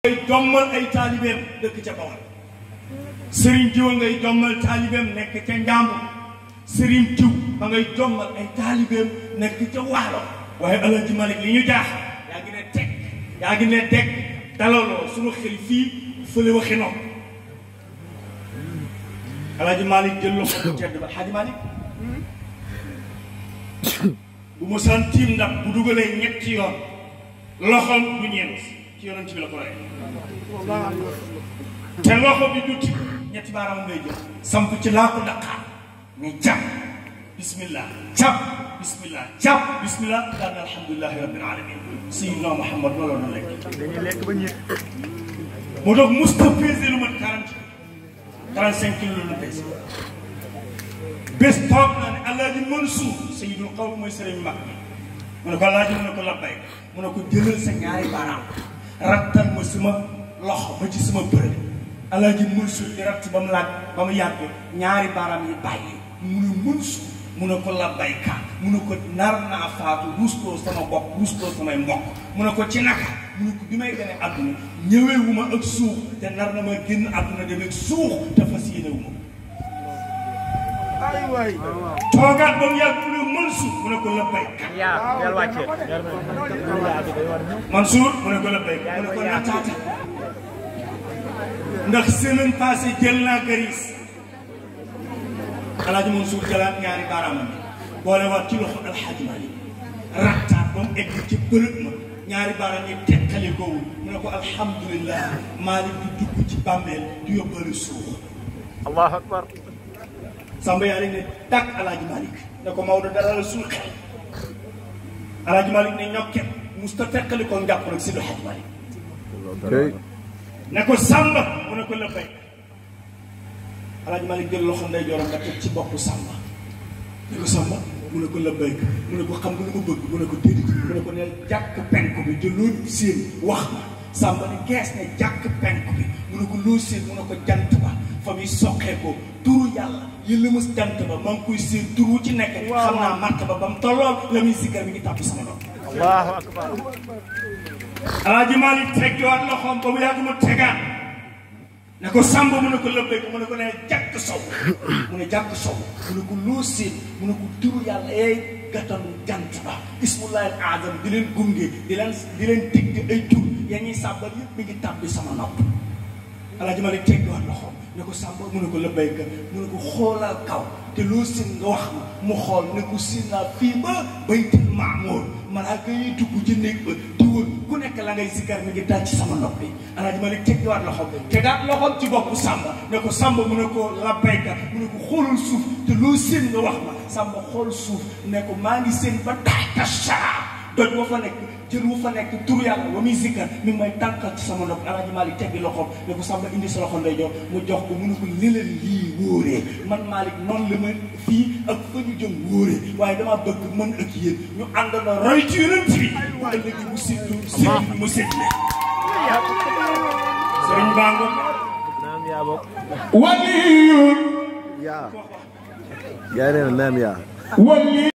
ngay jommal ay taalibeem dëkk ca Bawol Serigne Diw ngay jommal taalibeem nekk ca Njàmbur Serigne Diw ba ngay jommal ay taalibeem nekk ca Waalo waaye Alaaji Malick li ñu jaaxal yaa ngi ne teg dalaloo suñu xel fii fële waxi noonu Alaaji Malick jël loxo bu tedd ba Alaaji Malick bu mu san tiim ndax bu dugalee ñetti yoon loxoom du ñeent ci yonent bi la ko rey te loxo bi du tibb ñetti baaraam ngay jël samp ci laa ko daqaar ni jàpp bismillah jàpp bismillah jàpp bismillah daal ne alhamdulilahi rabbil alamin sayyidina Muhammad loolu la lekk dañuy lekk ba ñëpp moo tax musta pesé lu mat 45 kilos la pesé bés toog naa ne Alaaji Mansour sayyidul qawm mooy sëriñ mag mu ne ko Alaaji mu ne ko labbay mu ne ko jëlal sa ñaari baaraam rattal ma sama loxo ba ci sama bërëb Alaaji Mansour di ratt ba mu laaj ba mu yàgg ñaari baaraam yi bàyyi mu ne Mansour mu ne ko labbayka mu ne ko nar naa faatu ruustoo sama bopp ruustoo samay mbokk mu ne ko ci naka mu ne ko bi may gane àdduna ñëweewuma ak suux te nar na ma génn àdduna demee suux te fas yéenewuma toogaat ba mu yàgg mu ne Mansour mu ne ko labbayka Mansour mu ne ko labbayka mu ne ko naataata ndax semaine passée jël naa garis Alaaji Mansour jëlaat ñaari baaraamam bi boole waat ci loxo Alxaaji Malick rattaat ba mu egg ci bërëb ma ñaari baaraam yi tekkali koowul mu ne ko alhamdulillah Malick di dugg ci bàmmeel di yóbbaale suuf allahu akbar Samba yaa ne tàkk Alaaji Malick ne ko Maodo dara la suul xel Alaaji Malick ne ñokket musta tekkali ko njàpp rek si du Alxaaji Malick ne ko Samba mu ne ko la bay Alaaji Malick jël loxo nday jooram nga teg ci boppu Samba ne ko Samba mu ne ko la bay mu ne ko xam nga lu ma bëgg mu ne ko déedéet mu ne ko neel jàkk penku bi te loolu seen wax ma Samba ne gees ne jàkk penku bi mu ne ko loo seen mu ne ko jant ba fa muy soqee ko turu yàlla yi lëmas jant ba maa ngi koy seen turu ci nekk xam naa màtt ba ba mu tollool la muy sikkar mi ngi tàbbi sama doom allahu akbar Alaaji Malick teggiwaat loxoom ba mu yàgg mu tegaat ne ko Samba mu ne ko lëbbee ko mu ne ko nee jàkk sow mu ne jàkk sow mu ne ko loo seen mu ne ko turu yàlla eey gàttanu jant ba ismullahi al azam di leen gunge di leen digg ay tur ya ñuy sàbbal yëpp mi ngi tàbbi sama nopp Alaaji Malick teggiwaat loxoom ne ko Samba mu ne ko lëbbee ko mu ne ko xoolal kaw te loo seen nga wax ma mu xool ne ko seen naa fii ba baytul maamour malaaka yi dugg ci néeg ba diwul ku nekk la ngay sikkar mi ngi dal ci sama nopp bi Alaaji Malick teggiwaat loxoom tegaat loxoom ci boppu Samba ne ko Samba mu ne ko labbayka mu ne ko xoolal suuf te loo seen nga wax ma Samba xool suuf ne ko maa ngi seen ba taxta saa doj wa fa nekk jën wu fa nekk tur yàlla wa muy sikkar mi ngi may tànkal ci sama nopp Alaaji Malick teggi loxoom ne ko Samba indi sa loxo nday jox mu jox ko mu ne ko lëlal lii wóoree man Malick noonu la ma fii ak fa ñu jëm wóoree waaye damaa bëgg mën ak yéen ñu àndandoo roy ci yonent bi bu ëllëg mu séddu sëriñ bi mu séddle sëriñ Bango naam yaa bokk waliyun yaa nee na naam yaa